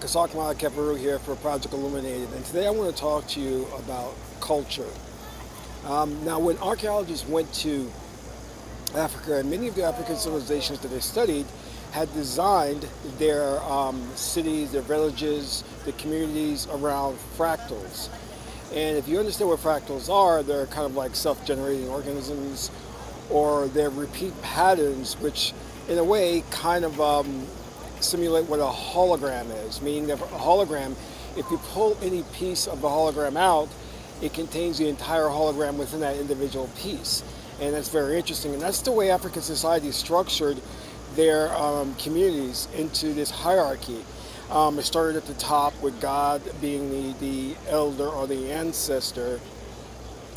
Kasakma Keperu here for Project Illuminated, and today I want to talk to you about culture. Now, when archaeologists went to Africa, and many of the African civilizations that they studied had designed their cities, their villages, the communities around fractals. And if you understand what fractals are, they're kind of like self-generating organisms, or they're repeat patterns, which in a way kind of simulate what a hologram is, meaning that a hologram, if you pull any piece of the hologram out, it contains the entire hologram within that individual piece. And that's very interesting. And that's the way African society structured their communities into this hierarchy. It started at the top with God being the elder or the ancestor,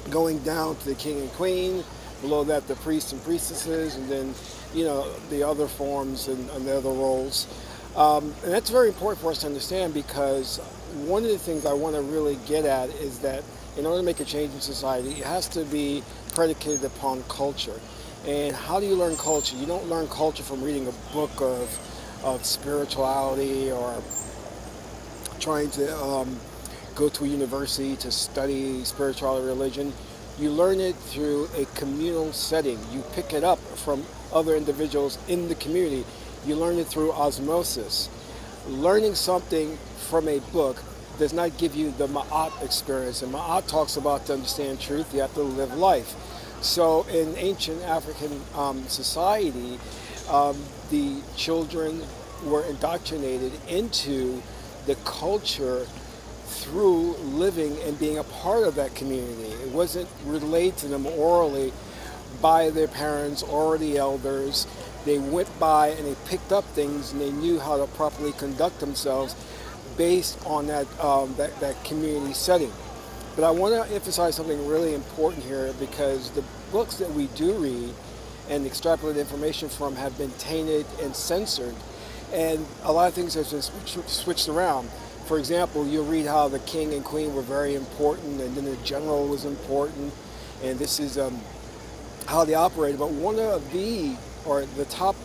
going down to the king and queen, below that the priests and priestesses, and then the other forms and the other roles. And that's very important for us to understand, because one of the things I want to really get at is that in order to make a change in society, it has to be predicated upon culture. And how do you learn culture? You don't learn culture from reading a book of spirituality, or trying to go to a university to study spirituality or religion. You learn it through a communal setting. You pick it up from other individuals in the community. You learn it through osmosis. Learning something from a book does not give you the Ma'at experience. And Ma'at talks about, to understand truth, you have to live life. So in ancient African society, the children were indoctrinated into the culture through living and being a part of that community. It wasn't relayed to them orally by their parents or the elders. They went by and they picked up things, and they knew how to properly conduct themselves based on that community setting. But I want to emphasize something really important here, because the books that we do read and extrapolate information from have been tainted and censored, and a lot of things have been switched around. For example, you'll read how the king and queen were very important, and then the general was important, and this is how they operated. But one of the top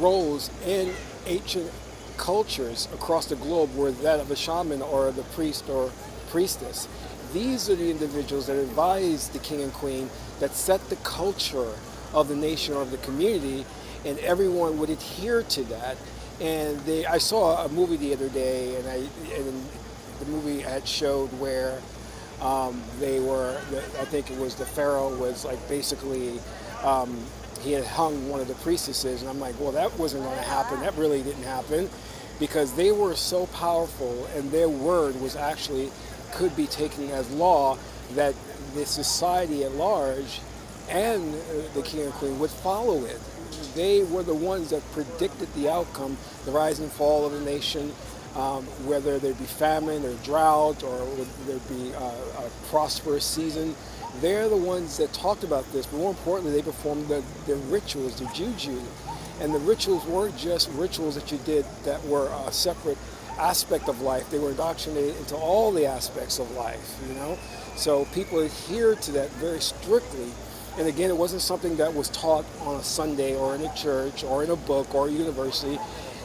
roles in ancient cultures across the globe were that of a shaman or the priest or priestess. These are the individuals that advised the king and queen, that set the culture of the nation or of the community, and everyone would adhere to that. And I saw a movie the other day, and the movie had showed where I think it was the pharaoh was like basically, he had hung one of the priestesses, and I'm like, well, that wasn't going to happen. That really didn't happen, because they were so powerful, and their word was actually could be taken as law, that the society at large and the king and queen would follow it. They were the ones that predicted the outcome, the rise and fall of the nation, whether there'd be famine or drought, or there'd be a prosperous season. They're the ones that talked about this, but more importantly, they performed the rituals, the juju. And the rituals weren't just rituals that you did that were a separate aspect of life. They were indoctrinated into all the aspects of life, So people adhered to that very strictly. And again, it wasn't something that was taught on a Sunday or in a church or in a book or a university.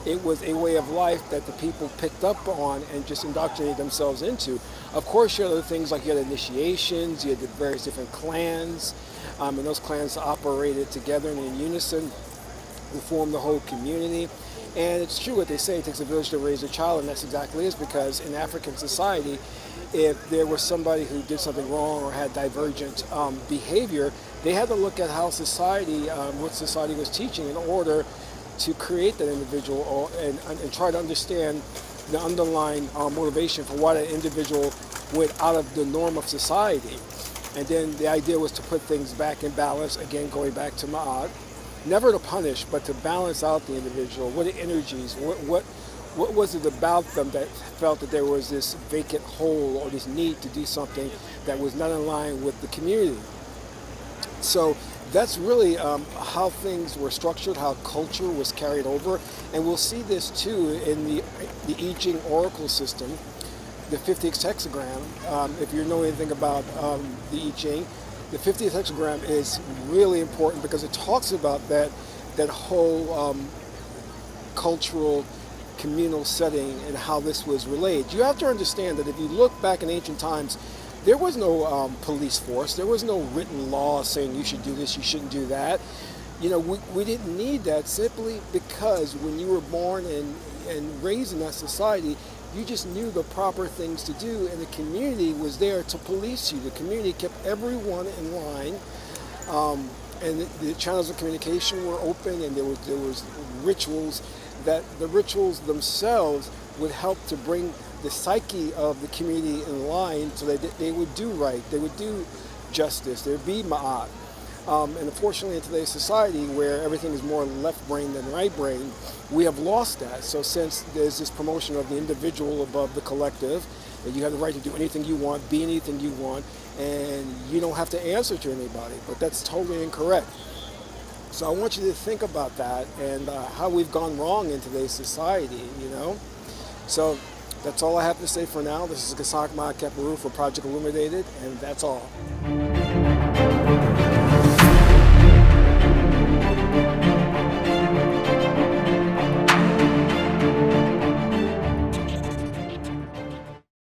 It was a way of life that the people picked up on and just indoctrinated themselves into. Of course, you had other things like you had initiations, you had the various different clans, and those clans operated together and in unison to form the whole community. And it's true what they say, it takes a village to raise a child, and that's exactly it, because in African society, if there was somebody who did something wrong or had divergent behavior, they had to look at how society, what society was teaching, in order to create that individual and try to understand the underlying motivation for why that individual went out of the norm of society. And then the idea was to put things back in balance, again going back to Ma'at, never to punish, but to balance out the individual. What are energies? What was it about them that felt that there was this vacant hole or this need to do something that was not in line with the community? So that's really how things were structured, how culture was carried over. And we'll see this too in the I Ching oracle system, the 50th hexagram. If you know anything about the I Ching, the 50th hexagram is really important, because it talks about that whole cultural communal setting and how this was relayed. You have to understand that if you look back in ancient times, there was no police force. There was no written law saying you should do this, you shouldn't do that. We didn't need that simply because when you were born and raised in that society, you just knew the proper things to do, and the community was there to police you. The community kept everyone in line, and the channels of communication were open, and there was rituals that the rituals themselves would help to bring the psyche of the community in line so that they would do right, they would do justice, there would be ma'at. And unfortunately, in today's society, where everything is more left brain than right brain, we have lost that. So since there's this promotion of the individual above the collective, that you have the right to do anything you want, be anything you want, and you don't have to answer to anybody. But that's totally incorrect. So I want you to think about that and how we've gone wrong in today's society. So that's all I have to say for now. This is Gasak Ma'akaparu for Project Illuminated, and that's all.